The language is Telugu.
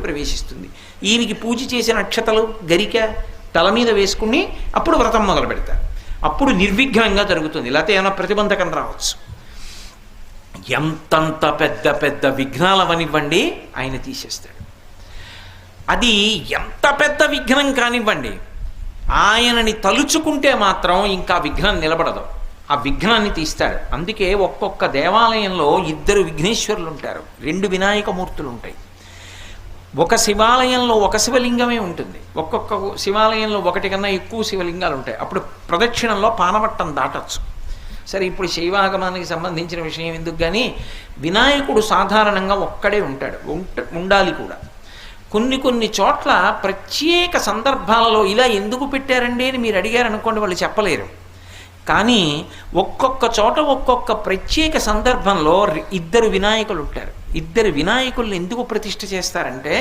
ప్రవేశిస్తుంది. ఈయనకి పూజ చేసిన అక్షతలు గరిక తల మీద వేసుకుని అప్పుడు వ్రతం మొదలు పెడతారు. అప్పుడు నిర్విఘ్నంగా జరుగుతుంది. లేకపోతే ఏమైనా ప్రతిబంధకం రావచ్చు. ఎంతంత పెద్ద పెద్ద విఘ్నాలవనివ్వండి ఆయన తీసేస్తాడు. అది ఎంత పెద్ద విఘ్నం కానివ్వండి, ఆయనని తలుచుకుంటే మాత్రం ఇంకా విఘ్నం నిలబడదు. ఆ విఘ్నాన్ని తీస్తాడు. అందుకే ఒక్కొక్క దేవాలయంలో 2 విఘ్నేశ్వరులు ఉంటారు, 2 వినాయక మూర్తులు ఉంటాయి. ఒక శివాలయంలో ఒక శివలింగమే ఉంటుంది, ఒక్కొక్క శివాలయంలో 1 కన్నా ఎక్కువ శివలింగాలు ఉంటాయి. అప్పుడు ప్రదక్షిణంలో పానవట్టం దాటచ్చు. సరే, ఇప్పుడు శైవాగమానికి సంబంధించిన విషయం ఎందుకు, కానీ వినాయకుడు సాధారణంగా ఒక్కడే ఉంటాడు, ఉండాలి కూడా. కొన్ని చోట్ల ప్రత్యేక సందర్భాలలో ఇలా ఎందుకు పెట్టారండి అని మీరు అడిగారనుకోండి, వాళ్ళు చెప్పలేరు. కానీ ఒక్కొక్క చోట ఒక్కొక్క ప్రత్యేక సందర్భంలో 2 వినాయకులు ఉంటారు. 2 వినాయకుల్ని ఎందుకు ప్రతిష్ఠ చేస్తారంటే